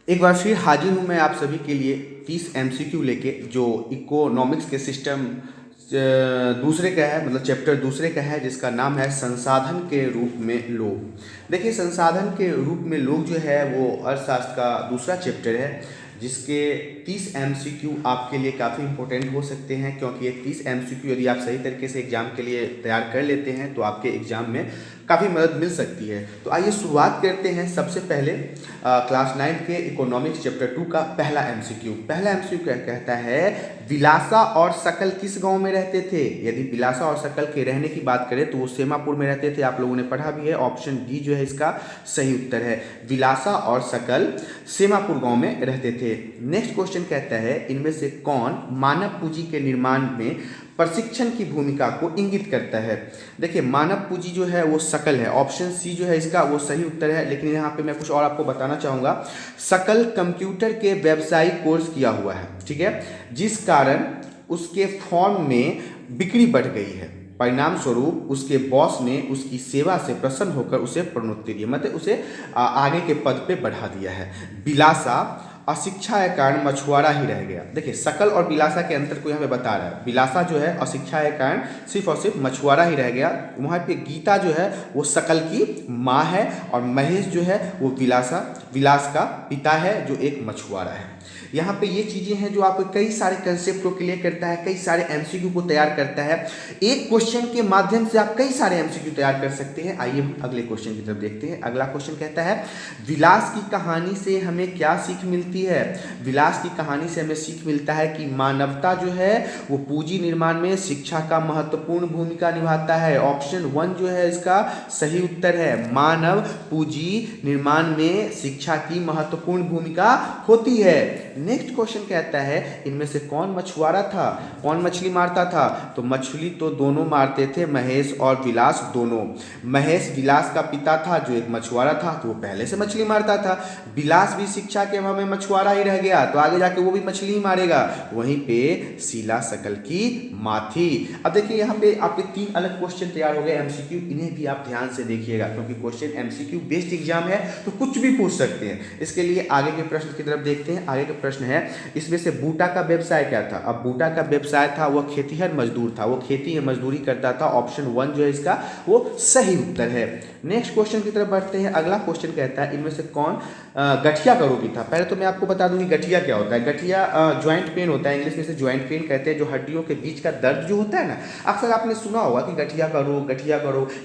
एक बार फिर हाजिर हूँ मैं आप सभी के लिए 30 एमसीक्यू लेके, जो इकोनॉमिक्स के सिस्टम दूसरे का है, मतलब चैप्टर दूसरे का है, जिसका नाम है संसाधन के रूप में लोग। देखिए, संसाधन के रूप में लोग जो है वो अर्थशास्त्र का दूसरा चैप्टर है, जिसके 30 एमसीक्यू आपके लिए काफ़ी इंपॉर्टेंट हो सकते हैं, क्योंकि ये 30 एमसीक्यू यदि आप सही तरीके से एग्जाम के लिए तैयार कर लेते हैं तो आपके एग्जाम में काफ़ी मदद मिल सकती है। तो आइए शुरुआत करते हैं। सबसे पहले क्लास 9 के इकोनॉमिक्स चैप्टर 2 का पहला एमसीक्यू क्या कहता है, विलासा और सकल किस गांव में रहते थे। यदि विलासा और सकल के रहने की बात करें तो वो सेमापुर में रहते थे। आप लोगों ने पढ़ा भी है, ऑप्शन डी जो है इसका सही उत्तर है। विलासा और सकल सेमापुर गांव में रहते थे। नेक्स्ट क्वेश्चन कहता है, इनमें से कौन मानव पूंजी के निर्माण में प्रशिक्षण की भूमिका को इंगित करता है। देखिए, मानव पूंजी जो है वो सकल है, ऑप्शन सी जो है इसका वो सही उत्तर है। लेकिन यहाँ पे मैं कुछ और आपको बताना चाहूँगा। सकल कंप्यूटर के व्यावसायिक कोर्स किया हुआ है, ठीक है, जिस कारण उसके फॉर्म में बिक्री बढ़ गई है। परिणाम स्वरूप उसके बॉस ने उसकी सेवा से प्रसन्न होकर उसे प्रोन्नति दी, मतलब उसे आगे के पद पे बढ़ा दिया है। विलासा अशिक्षा के कारण मछुआरा ही रह गया। देखिए, सकल और विलासा के अंतर को यहाँ पे बता रहा है। विलासा जो है अशिक्षा के कारण सिर्फ और सिर्फ मछुआरा ही रह गया। वहाँ पे गीता जो है वो सकल की माँ है, और महेश जो है वो विलास का पिता है, जो एक मछुआरा है। यहाँ पे ये चीज़ें हैं जो आपको कई सारे कंसेप्ट को क्लियर करता है, कई सारे एमसीक्यू को तैयार करता है। एक क्वेश्चन के माध्यम से आप कई सारे एमसीक्यू तैयार कर सकते हैं। आइए हम अगले क्वेश्चन की तरफ देखते हैं। अगला क्वेश्चन कहता है, विलास की कहानी से हमें क्या सीख मिलती है। विलास की कहानी से हमें सीख मिलता है कि मानवता जो है वो पूंजी निर्माण में शिक्षा का महत्वपूर्ण भूमिका निभाता है। ऑप्शन 1 जो है इसका सही उत्तर है। मानव पूंजी निर्माण में शिक्षा की महत्वपूर्ण भूमिका होती है। नेक्स्ट क्वेश्चन कहता है, इनमें से कौन मछुआरा था, कौन मछली मारता था। तो मछली तो दोनों मारते थे, महेश और विलास दोनों। महेश विलास का पिता था, जो एक मछुआरा था, तो वो पहले से मछली मारता था। विलास भी शिक्षा के अभाव में मछुआरा ही रह गया, तो आगे जाके वो भी मछली ही मारेगा। वहीं पे शीला सकल की माँ थी। अब देखिए, यहाँ पे आपके 3 अलग क्वेश्चन तैयार हो गए एमसीक्यू। इन्हें भी आप ध्यान से देखिएगा, क्योंकि क्वेश्चन एमसीक्यू बेस्ड एग्जाम है, तो कुछ भी पूछ सकते हैं। इसके लिए आगे के प्रश्न की तरफ देखते हैं। आगे के प्रश्न है, इसमें से बूटा का व्यवसाय क्या था। अब बूटा का व्यवसाय था, वह खेतीहर मजदूर था, वो खेती या मजदूरी करता था। ऑप्शन 1 जो है इसका वो सही उत्तर है। नेक्स्ट क्वेश्चन की तरफ बढ़ते हैं। अगला क्वेश्चन कहता है, इनमें से कौन गठिया का रोगी था। पहले तो मैं आपको बता दूं कि गठिया क्या होता है। गठिया ज्वाइंट पेन होता है, इंग्लिश में से ज्वाइंट पेन कहते हैं, जो हड्डियों के बीच का दर्द जो होता है ना। अक्सर आपने सुना होगा कि गठिया का रोग,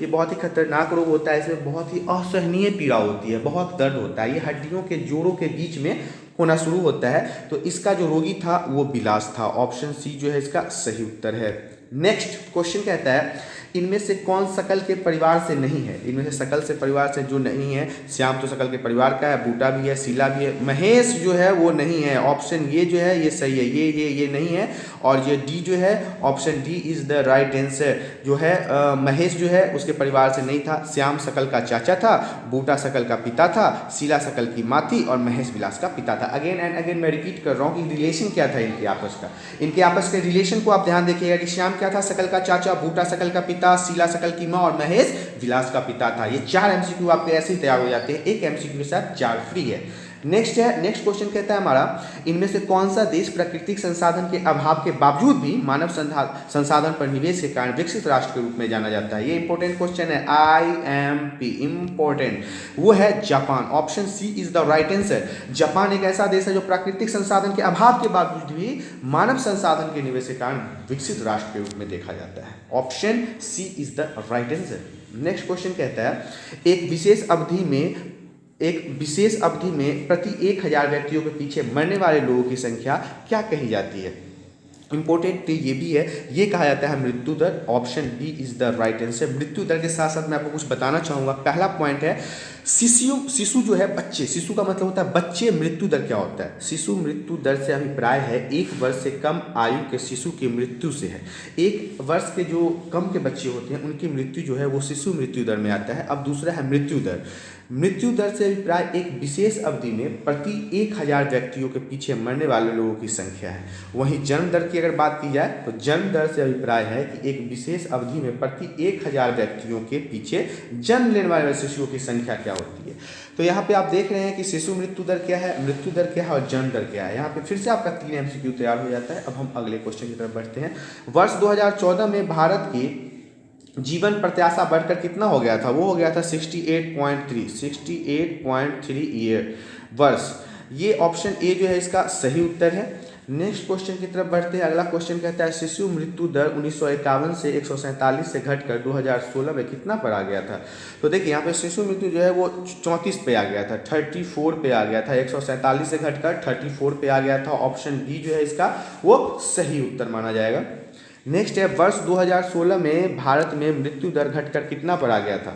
ये बहुत ही खतरनाक रोग होता है। इसमें बहुत ही असहनीय पीड़ा होती है, बहुत दर्द होता है। ये हड्डियों के जोड़ों के बीच में होना शुरू होता है। तो इसका जो रोगी था वो विलास था। ऑप्शन सी जो है इसका सही उत्तर है। नेक्स्ट क्वेश्चन कहता है, इनमें से कौन सकल के परिवार से नहीं है। इनमें से सकल से परिवार से जो नहीं है, श्याम तो सकल के परिवार का है, बूटा भी है, शीला भी है, महेश जो है वो नहीं है। ऑप्शन ये जो है ये सही है, ये नहीं है। और ये डी जो है, option D is the right answer. जो है महेश जो है उसके परिवार से नहीं था। श्याम सकल का चाचा था, बूटा सकल का पिता था, शीला सकल की माँ थी, और महेश विलास का पिता था। अगेन एंड अगेन मैं रिपीट कर रहा हूँ कि रिलेशन क्या था इनके आपस का। इनके आपस के रिलेशन को आप ध्यान देखिएगा कि श्याम क्या था, सकल का चाचा, बूटा सकल का पिता, शीला सकल की माँ, और महेश विलास का पिता था। ये 4 एमसीक्यू आपके ऐसे ही तैयार हो जाते हैं। एक एमसीक्यू के साथ 4 फ्री है। नेक्स्ट क्वेश्चन कहता है हमारा, इनमें से कौन सा देश प्राकृतिक संसाधन के अभाव के बावजूद भी मानव संसाधन पर निवेश के कारण विकसित राष्ट्र के रूप में जाना जाता है। ये इंपॉर्टेंट क्वेश्चन है, IMP इंपॉर्टेंट। वो है Japan. Option C is the right answer. Japan एक ऐसा देश है जो प्राकृतिक संसाधन के अभाव के बावजूद भी मानव संसाधन के निवेश के कारण विकसित राष्ट्र के रूप में देखा जाता है। Option C is the right answer. Next question कहता है, एक विशेष अवधि में प्रति 1000 व्यक्तियों के पीछे मरने वाले लोगों की संख्या क्या कही जाती है। इंपॉर्टेंट ये भी है, ये कहा जाता है मृत्यु दर। Option B is the right answer. मृत्यु दर के साथ साथ मैं आपको कुछ बताना चाहूँगा। पहला पॉइंट है, शिशु जो है बच्चे, शिशु का मतलब होता है बच्चे। मृत्यु दर क्या होता है। शिशु मृत्यु दर से अभिप्राय है 1 वर्ष से कम आयु के शिशु की मृत्यु से है। 1 वर्ष के जो कम के बच्चे होते हैं उनकी मृत्यु जो है वो शिशु मृत्यु दर में आता है। अब दूसरा है मृत्यु दर। मृत्यु दर से अभिप्राय एक विशेष अवधि में प्रति 1000 व्यक्तियों के पीछे मरने वाले लोगों की संख्या है। वहीं जन्म दर की अगर बात की जाए तो जन्म दर से अभिप्राय है कि एक विशेष अवधि में प्रति 1000 व्यक्तियों के पीछे जन्म लेने वाले शिशुओं की संख्या क्या होती है। तो यहाँ पे आप देख रहे हैं कि शिशु मृत्यु दर क्या है, मृत्यु दर क्या है और जन्म दर क्या है। यहाँ पे फिर से आपका 3 MCQ तैयार हो जाता है। अब हम अगले क्वेश्चन की तरफ बढ़ते हैं। वर्ष 2014 में भारत की जीवन प्रत्याशा बढ़कर कितना हो गया था? वो हो गया था 68.3 ईयर वर्ष। ये ऑप्शन ए जो है इसका सही उत्तर है। नेक्स्ट क्वेश्चन की तरफ बढ़ते हैं। अगला क्वेश्चन कहता है शिशु मृत्यु दर 1951 से 147 से घटकर 2016 में कितना पर आ गया था? तो देखिए यहाँ पे शिशु मृत्यु जो है वो 34 पे आ गया था, 34 पे आ गया था। 147 से घटकर 34 पे आ गया था। ऑप्शन बी जो है इसका वो सही उत्तर माना जाएगा। नेक्स्ट है वर्ष 2016 में भारत में मृत्यु दर घटकर कितना पर आ गया था?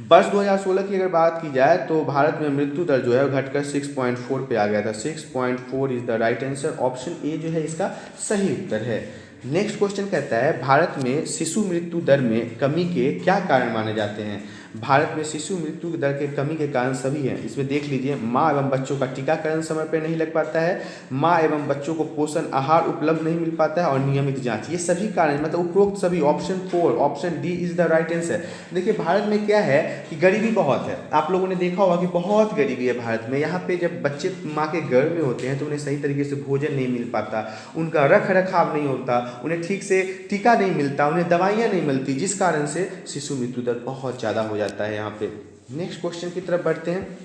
वर्ष 2016 की अगर बात की जाए तो भारत में मृत्यु दर जो है घटकर 6.4 पे आ गया था। 6.4 is the right answer. Option A जो है इसका सही उत्तर है। नेक्स्ट क्वेश्चन कहता है भारत में शिशु मृत्यु दर में कमी के क्या कारण माने जाते हैं? भारत में शिशु मृत्यु दर के कमी के कारण सभी हैं। इसमें देख लीजिए, माँ एवं बच्चों का टीकाकरण समय पर नहीं लग पाता है, माँ एवं बच्चों को पोषण आहार उपलब्ध नहीं मिल पाता है और नियमित जांच, ये सभी कारण मतलब उपरोक्त सभी। Option 4 option D is the right answer. देखिए भारत में क्या है कि गरीबी बहुत है। आप लोगों ने देखा होगा कि बहुत गरीबी है भारत में। यहाँ पे जब बच्चे माँ के गर्भ में होते हैं तो उन्हें सही तरीके से भोजन नहीं मिल पाता, उनका रख रखाव नहीं होता, उन्हें ठीक से टीका नहीं मिलता, उन्हें दवाइयाँ नहीं मिलती, जिस कारण से शिशु मृत्यु दर बहुत ज़्यादा हो जाता है यहाँ पे। नेक्स्ट क्वेश्चन की तरफ बढ़ते हैं।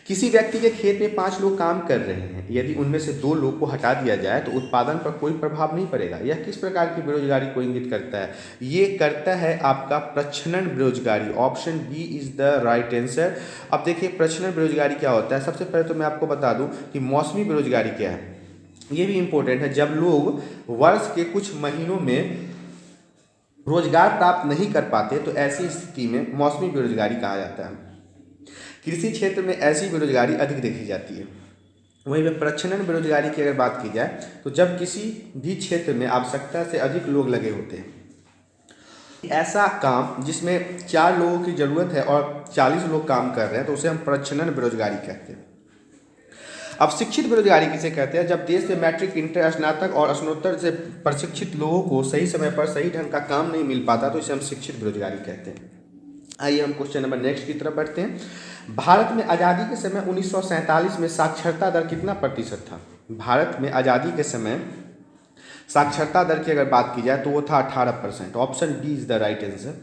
किसी व्यक्ति के खेत में 5 लोग काम कर रहे हैं, यदि उनमें से 2 लोग को हटा दिया जाए तो उत्पादन पर कोई प्रभाव नहीं पड़ेगा। यह किस प्रकार की बेरोजगारी को इंगित करता है? ये करता है आपका प्रच्छन्न बेरोजगारी। Option B is the right answer. अब देखिए प्रच्छन्न बेरोजगारी क्या होता है। सबसे पहले तो मैं आपको बता दूं कि मौसमी बेरोजगारी क्या है, ये भी इंपॉर्टेंट है। जब लोग वर्ष के कुछ महीनों में रोजगार प्राप्त नहीं कर पाते तो ऐसी स्थिति में मौसमी बेरोजगारी कहा जाता है। कृषि क्षेत्र में ऐसी बेरोजगारी अधिक देखी जाती है। वहीं पे प्रच्छन्न बेरोजगारी की अगर बात की जाए तो जब किसी भी क्षेत्र में आवश्यकता से अधिक लोग लगे होते हैं, ऐसा काम जिसमें 4 लोगों की जरूरत है और 40 लोग काम कर रहे हैं, तो उसे हम प्रच्छन्न बेरोजगारी कहते हैं। अब शिक्षित बेरोजगारी किसे कहते हैं? जब देश में मैट्रिक, इंटर, स्नातक और स्नातकोत्तर से प्रशिक्षित लोगों को सही समय पर सही ढंग का काम नहीं मिल पाता, तो इसे हम शिक्षित बेरोजगारी कहते हैं। आइए हम क्वेश्चन नंबर नेक्स्ट की तरफ बढ़ते हैं। भारत में आज़ादी के समय 1947 में साक्षरता दर कितना प्रतिशत था? भारत में आज़ादी के समय साक्षरता दर की अगर बात की जाए तो वो था 18%। Option B is the right answer.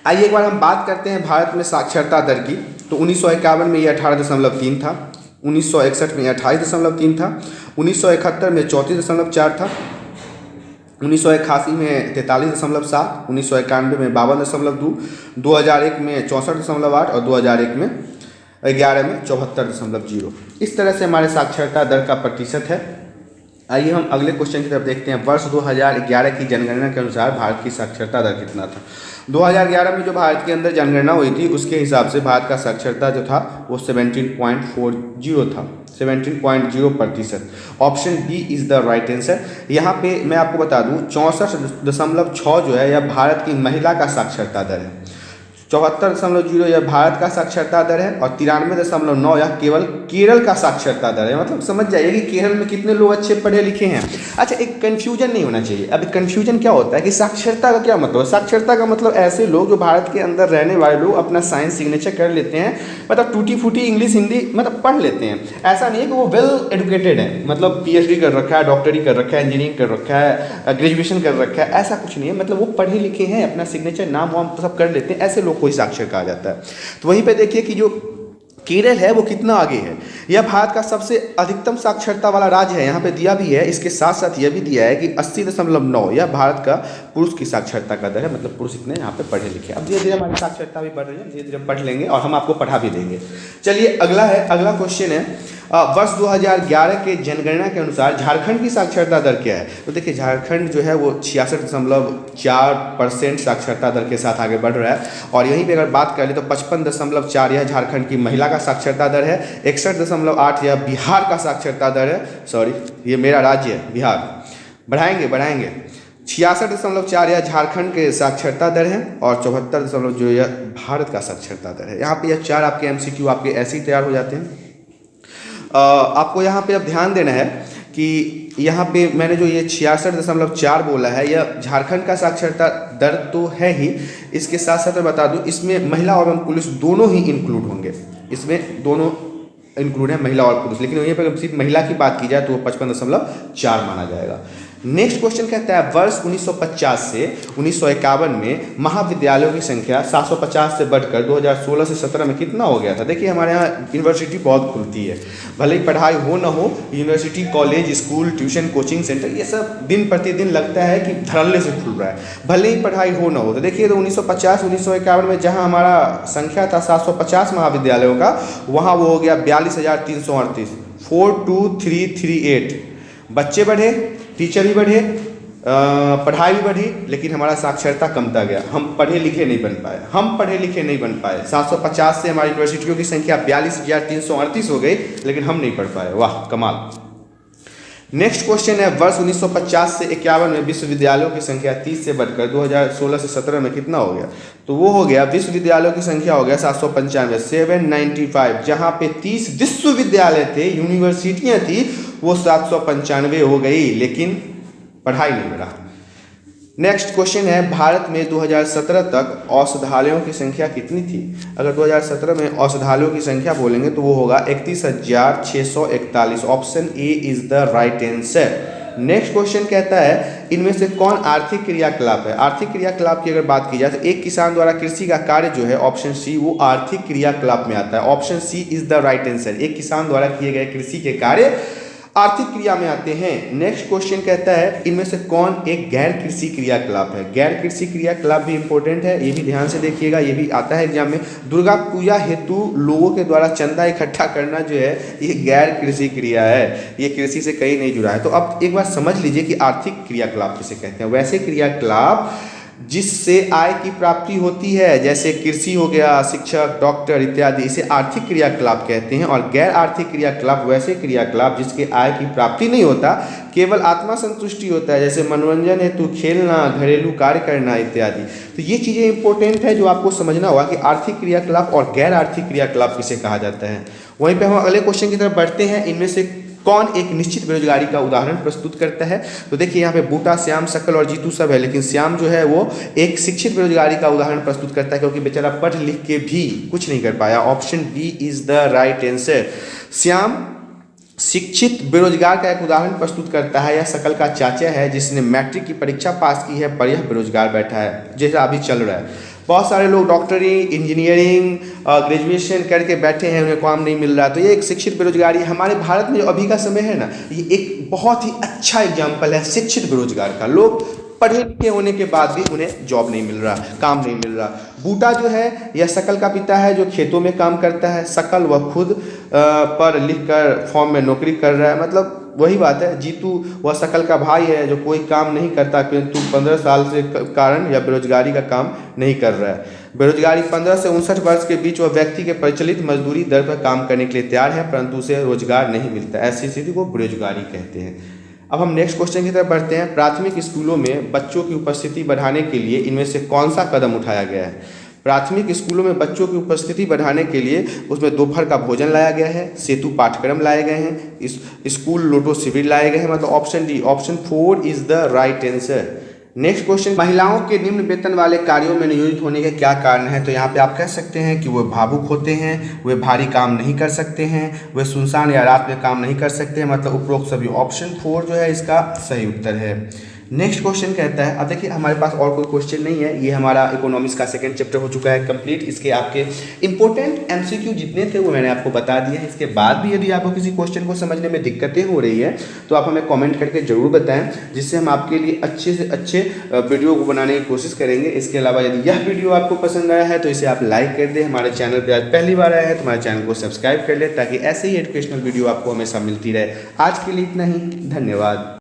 आइए एक बार हम बात करते हैं भारत में साक्षरता दर की। तो 1951 में ये 18.3 था, 1961 में 28.3 था, 1971 में 34.4 था, 1981 में 43.7, 1991 में 52.2, 2001 में 64.8 और 2001 में 11 में 74.0। इस तरह से हमारे साक्षरता दर का प्रतिशत है। आइए हम अगले क्वेश्चन की तरफ देखते हैं। वर्ष 2011 की जनगणना के अनुसार भारत की साक्षरता दर कितना था? 2011 में जो भारत के अंदर जनगणना हुई थी उसके हिसाब से भारत का साक्षरता जो था वो 17.40 था, 17.0%। Option B is the right answer. यहाँ पे मैं आपको बता दूँ 64.6 जो है यह भारत की महिला का साक्षरता दर है, 74.0 यह भारत का साक्षरता दर है और 93.9 यह केवल केरल का साक्षरता दर है। मतलब समझ जाइए कि केरल में कितने लोग अच्छे पढ़े लिखे हैं। अच्छा, एक कन्फ्यूजन नहीं होना चाहिए। अब कन्फ्यूजन क्या होता है कि साक्षरता का क्या मतलब? साक्षरता का मतलब ऐसे लोग जो भारत के अंदर रहने वाले लोग अपना साइंस सिग्नेचर कर लेते हैं, मतलब टूटी फूटी इंग्लिश हिंदी मतलब पढ़ लेते हैं। ऐसा नहीं है कि वो वेल एजुकेटेड है, मतलब PhD कर रखा है, डॉक्टरी कर रखा है, इंजीनियरिंग कर रखा है, ग्रेजुएशन कर रखा है, ऐसा कुछ नहीं है। मतलब वो पढ़े लिखे हैं, अपना सिग्नेचर नाम वाम सब कर लेते हैं, ऐसे लोग कोई साक्षर कहा जाता है। तो वहीं पे देखिए कि जो केरल है वो कितना आगे है। यह भारत का सबसे अधिकतम साक्षरता वाला राज्य है, यहाँ पे दिया भी है। इसके साथ साथ यह भी दिया है कि 80.9 यह भारत का पुरुष की साक्षरता का दर है, मतलब पुरुष इतने यहाँ पे पढ़े लिखे। अब धीरे धीरे हमारी साक्षरता भी बढ़ रही है, धीरे धीरे पढ़ लेंगे और हम आपको पढ़ा भी देंगे। चलिए अगला क्वेश्चन है वर्ष 2011 के जनगणना के अनुसार झारखंड की साक्षरता दर क्या है? तो देखिए झारखंड जो है वो 66.4% साक्षरता दर के साथ आगे बढ़ रहा है। और यहीं पे अगर बात कर ले तो 55.4 यह झारखंड की महिला का साक्षरता दर है, 61.8 यह बिहार का साक्षरता दर है। सॉरी, ये मेरा राज्य है बिहार, बढ़ाएंगे 66.4 यह झारखंड के साक्षरता दर है और 74.0 यह भारत का साक्षरता दर है। यहाँ पे यह 4 आपके MCQ आपके ऐसे ही तैयार हो जाते हैं। आपको यहाँ पे अब ध्यान देना है कि यहाँ पे मैंने जो ये 66.4 बोला है यह झारखंड का साक्षरता दर तो है ही, इसके साथ साथ मैं बता दूँ इसमें महिला एवं पुरुष दोनों ही इंक्लूड होंगे। इसमें दोनों इंक्लूड है, महिला और पुरुष, लेकिन वहीं पर सिर्फ महिला की बात की जाए तो वो 55.4 माना जाएगा। नेक्स्ट क्वेश्चन कहता है वर्ष 1950 से 1951 में महाविद्यालयों की संख्या 750 से बढ़कर 2016 से 17 में कितना हो गया था। देखिए हमारे यहाँ यूनिवर्सिटी बहुत खुलती है, भले ही पढ़ाई हो ना हो, university, college, school, tuition, coaching centre, ये सब दिन प्रतिदिन लगता है कि धड़ल्ले से खुल रहा है, भले ही पढ़ाई हो ना हो। तो देखिए तो 1950-1951 में जहाँ हमारा संख्या था 750 महाविद्यालयों का, वहाँ वो हो गया 42,338, 42338। बच्चे बढ़े, टीचर भी बढ़े, पढ़ाई भी बढ़ी, लेकिन हमारा साक्षरता कमता गया, हम पढ़े लिखे नहीं बन पाए। 750 से हमारी यूनिवर्सिटियों की संख्या 42,338 हो गई, लेकिन हम नहीं पढ़ पाए। वाह कमाल। नेक्स्ट क्वेश्चन है वर्ष 1950 से 51 में विश्वविद्यालयों की संख्या 30 से बढ़कर 2016 से 17 में कितना हो गया। तो वो हो गया, विश्वविद्यालयों की संख्या हो गया 795, 795, जहाँ पे 30 विश्वविद्यालय थे, यूनिवर्सिटियाँ थी, वो 795 हो गई, लेकिन पढ़ाई नहीं बढ़ा। नेक्स्ट क्वेश्चन है भारत में 2017 तक औषधालयों की संख्या कितनी थी। अगर 2017 में औषधालयों की संख्या बोलेंगे तो वो होगा 31,641। Option A is the right answer. Next question कहता है इनमें से कौन आर्थिक क्रियाकलाप है। आर्थिक क्रियाकलाप की अगर बात की जाए तो एक किसान द्वारा कृषि का कार्य जो है, ऑप्शन सी, वो आर्थिक क्रियाकलाप में आता है। Option C is the right answer. एक किसान द्वारा किए गए कृषि के कार्य आर्थिक क्रिया में आते हैं। नेक्स्ट क्वेश्चन कहता है इनमें से कौन एक गैर कृषि क्रियाकलाप है। गैर कृषि क्रियाकलाप भी इंपॉर्टेंट है, ये भी ध्यान से देखिएगा, ये भी आता है एग्जाम में। दुर्गा पूजा हेतु लोगों के द्वारा चंदा इकट्ठा करना जो है, ये गैर कृषि क्रिया है, ये कृषि से कहीं नहीं जुड़ा है। तो अब एक बार समझ लीजिए कि आर्थिक क्रियाकलाप किसे कहते हैं। वैसे क्रियाकलाप जिससे आय की प्राप्ति होती है, जैसे कृषि हो गया, शिक्षक, डॉक्टर इत्यादि, इसे आर्थिक क्रियाकलाप कहते हैं। और गैर आर्थिक क्रियाकलाप वैसे क्रियाकलाप जिसके आय की प्राप्ति नहीं होता, केवल आत्मा संतुष्टि होता है, जैसे मनोरंजन हेतु खेलना, घरेलू कार्य करना इत्यादि। तो ये चीज़ें इंपॉर्टेंट है जो आपको समझना होगा कि आर्थिक क्रियाकलाप और गैर आर्थिक क्रियाकलाप किसे कहा जाता है। वहीं पर हम अगले क्वेश्चन की तरफ बढ़ते हैं। इनमें से कौन एक निश्चित बेरोजगारी का उदाहरण प्रस्तुत करता है। तो देखिए यहाँ पे बूटा, श्याम, शकल और जीतू सब है, लेकिन श्याम जो है वो एक शिक्षित बेरोजगारी का उदाहरण प्रस्तुत करता है, क्योंकि बेचारा पढ़ लिख के भी कुछ नहीं कर पाया। Option B is the right answer. Shyam शिक्षित बेरोजगार का एक उदाहरण प्रस्तुत करता है। यह शकल का चाचा है जिसने मैट्रिक की परीक्षा पास की है, पर यह बेरोजगार बैठा है, जैसा अभी चल रहा है। बहुत सारे लोग डॉक्टरी, इंजीनियरिंग, ग्रेजुएशन करके बैठे हैं, उन्हें काम नहीं मिल रहा। तो ये एक शिक्षित बेरोजगारी हमारे भारत में जो अभी का समय है ना, ये एक बहुत ही अच्छा एग्जाम्पल है शिक्षित बेरोजगार का। लोग पढ़े लिखे होने के बाद भी उन्हें जॉब नहीं मिल रहा, काम नहीं मिल रहा। बूटा जो है यह शकल का पिता है जो खेतों में काम करता है। शकल वह खुद पर लिखकर फॉर्म में नौकरी कर रहा है, मतलब वही बात है। जीतू वह शकल का भाई है जो कोई काम नहीं करता, किंतु 15 साल से कारण या बेरोजगारी का काम नहीं कर रहा है। बेरोजगारी 15 से 59 वर्ष के बीच वह व्यक्ति के प्रचलित मजदूरी दर पर काम करने के लिए तैयार है, परंतु उसे रोजगार नहीं मिलता। ऐसी स्थिति को बेरोजगारी कहते हैं। अब हम नेक्स्ट क्वेश्चन की तरफ बढ़ते हैं। प्राथमिक स्कूलों में बच्चों की उपस्थिति बढ़ाने के लिए इनमें से कौन सा कदम उठाया गया है। प्राथमिक स्कूलों में बच्चों की उपस्थिति बढ़ाने के लिए उसमें दोपहर का भोजन लाया गया है, सेतु पाठ्यक्रम लाए गए हैं, स्कूल लोटो शिविर लाए गए हैं, मतलब option D, option 4 is the right answer. Next question, महिलाओं के निम्न वेतन वाले कार्यों में नियोजित होने के क्या कारण है। तो यहाँ पे आप कह सकते हैं कि वे भावुक होते हैं, वे भारी काम नहीं कर सकते हैं, वे सुनसान या रात में काम नहीं कर सकते हैं, मतलब उपरोक्त सभी। ऑप्शन 4 जो है इसका सही उत्तर है। नेक्स्ट क्वेश्चन कहता है, अब देखिए हमारे पास और कोई क्वेश्चन नहीं है, ये हमारा इकोनॉमिक्स का सेकंड चैप्टर हो चुका है कंप्लीट। इसके आपके इंपॉर्टेंट एमसीक्यू जितने थे वो मैंने आपको बता दिए हैं। इसके बाद भी यदि आपको किसी क्वेश्चन को समझने में दिक्कतें हो रही है तो आप हमें कमेंट करके जरूर बताएं, जिससे हम आपके लिए अच्छे से अच्छे वीडियो को बनाने की कोशिश करेंगे। इसके अलावा यदि यह वीडियो आपको पसंद आया है तो इसे आप लाइक कर दें। हमारे चैनल पर आज पहली बार आया है तो हमारे चैनल को सब्सक्राइब कर लें, ताकि ऐसे ही एजुकेशनल वीडियो आपको हमेशा मिलती रहे। आज के लिए इतना ही, धन्यवाद।